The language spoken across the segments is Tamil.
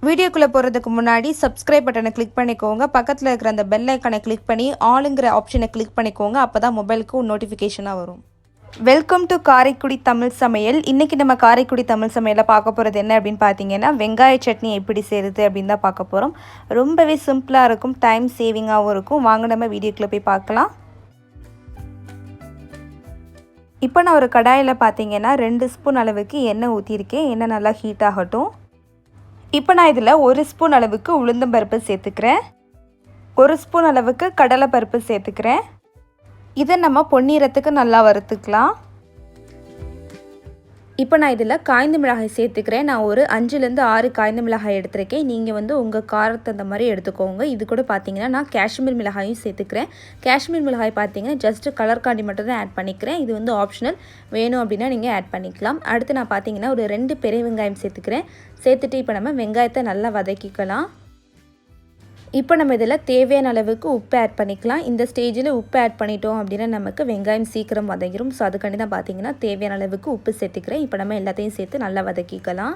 வீடியோக்குள்ளே போகிறதுக்கு முன்னாடி சப்ஸ்கிரைப் பட்டனை கிளிக் பண்ணிக்கோங்க. பக்கத்தில் இருக்கிற அந்த பெல் ஐக்கானை கிளிக் பண்ணி ஆளுங்கிற ஆப்ஷனை கிளிக் பண்ணிக்கோங்க. அப்போ தான் மொபைலுக்கு நோட்டிஃபிகேஷனாக வரும். வெல்கம் டு காரைக்குடி தமிழ் சமையல். இன்றைக்கி நம்ம காரைக்குடி தமிழ் சமையலில் பார்க்க போகிறது என்ன அப்படின்னு பார்த்தீங்கன்னா, வெங்காய சட்னி எப்படி செய்கிறது அப்படின்னு தான் பார்க்க போகிறோம். ரொம்பவே சிம்பிளாக இருக்கும், டைம் சேவிங்காகவும் இருக்கும். வாங்க நம்ம வீடியோக்குள்ளே போய் பார்க்கலாம். இப்போ நான் ஒரு கடாயில் பார்த்தீங்கன்னா 2 ஸ்பூன் அளவுக்கு எண்ணெய் ஊற்றிருக்கேன். எண்ணெய் நல்லா ஹீட் ஆகட்டும். இப்போ நான் இதில் 1 ஸ்பூன் அளவுக்கு உளுந்தம்பருப்பு சேர்த்துக்கிறேன். 1 ஸ்பூன் அளவுக்கு கடலைப்பருப்பு சேர்த்துக்கிறேன். இதை நம்ம பொன்னிறத்துக்கு நல்லா வறுத்துக்கலாம். இப்போ நான் இதில் காய்ந்த மிளகாய் சேர்த்துக்கிறேன். நான் ஒரு 5லேருந்து 6 காய்ந்த மிளகாய் எடுத்திருக்கேன். நீங்கள் உங்கள் காரத்தை அந்த மாதிரி எடுத்துக்கோங்க. இது கூட பார்த்தீங்கன்னா நான் காஷ்மீர் மிளகாயும் சேர்த்துக்கிறேன். காஷ்மீர் மிளகாய் பார்த்தீங்கன்னா ஜஸ்ட்டு கலர்காண்டி மட்டும் தான் ஆட் பண்ணிக்கிறேன். இது ஆப்ஷனல், வேணும் அப்படின்னா நீங்கள் ஆட் பண்ணிக்கலாம். அடுத்து நான் பார்த்தீங்கன்னா ஒரு 2 பெரிய வெங்காயம் சேர்த்துக்கிறேன். சேர்த்துட்டு இப்போ நம்ம வெங்காயத்தை நல்லா வதக்கிக்கலாம். இப்போ நம்ம இதில் தேவையான அளவுக்கு உப்பு ஆட் பண்ணிக்கலாம். இந்த ஸ்டேஜில் உப்பு ஆட் பண்ணிட்டோம் அப்படின்னா நமக்கு வெங்காயம் சீக்கிரம் வதங்கிடும். ஸோ அதுக்காண்டி தான் பார்த்தீங்கன்னா தேவையான அளவுக்கு உப்பு சேர்த்துக்கிறேன். இப்போ நம்ம எல்லாத்தையும் சேர்த்து நல்லா வதக்கிக்கலாம்.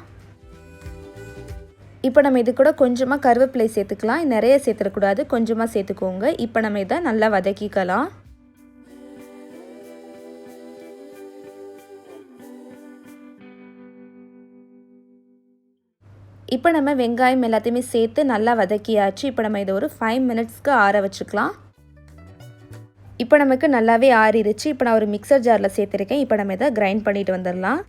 இப்போ நம்ம இது கூட கொஞ்சமாக கருவேப்பிலை சேர்த்துக்கலாம். நிறைய சேர்த்துடக்கூடாது, கொஞ்சமாக சேர்த்துக்கோங்க. இப்போ நம்ம இதை நல்லா வதக்கிக்கலாம். இப்போ நம்ம வெங்காயம் எல்லாத்தையுமே சேர்த்து நல்லா வதக்கியாச்சு. இப்போ நம்ம இதை ஒரு 5 மினிட்ஸ்க்கு ஆற வச்சுக்கலாம். இப்போ நமக்கு நல்லாவே ஆறிடுச்சு. இப்போ நான் ஒரு மிக்சர் ஜாரில் சேர்த்துருக்கேன். இப்போ நம்ம இதை கிரைண்ட் பண்ணிட்டு வந்துடலாம்.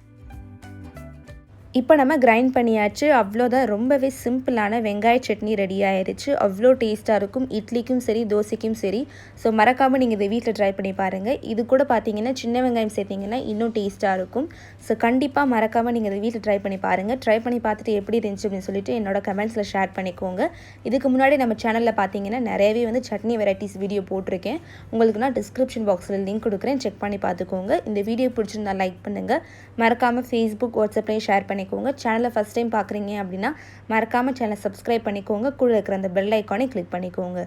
இப்போ நம்ம கிரைண்ட் பண்ணியாச்சு. அவ்வளோதான், ரொம்பவே சிம்பிளான வெங்காய சட்னி ரெடி ஆயிடுச்சு. அவ்வளோ டேஸ்ட்டாக இருக்கும், இட்லிக்கும் சரி தோசைக்கும் சரி. ஸோ மறக்காமல் நீங்கள் இதை வீட்டில் ட்ரை பண்ணி பாருங்கள். இது கூட பார்த்தீங்கன்னா சின்ன வெங்காயம் சேர்த்திங்கன்னா இன்னும் டேஸ்ட்டாக இருக்கும். ஸோ கண்டிப்பாக மறக்காமல் நீங்கள் இதை வீட்டில் ட்ரை பண்ணி பாருங்கள். ட்ரை பண்ணி பார்த்துட்டு எப்படி இருந்துச்சு அப்படின்னு சொல்லிட்டு என்னோட கமெண்ட்ஸில் ஷேர் பண்ணிக்கோங்க. இதுக்கு முன்னாடி நம்ம சேனலில் பார்த்தீங்கன்னா நிறையவே சட்னி வெரைட்டிஸ் வீடியோ போட்டிருக்கேன். உங்களுக்கு நான் டிஸ்கிரிப்ஷன் பாக்ஸில் லிங்க் கொடுக்குறேன், செக் பண்ணி பார்த்துக்கோங்க. இந்த வீடியோ பிடிச்சிருந்தா லைக் பண்ணுங்கள். மறக்காமல் ஃபேஸ்புக், வாட்ஸ்அப்லேயும் ஷேர் பண்ணிக்கோங்க. சேனலை ஃபஸ்ட் டைம் பார்க்குறீங்க அப்படின்னா மறக்காமல் சேனலை சப்ஸ்கிரைப் பண்ணிக்கோங்க. கூட இருக்கிற அந்த பெல் ஐக்கானை கிளிக் பண்ணிக்கோங்க.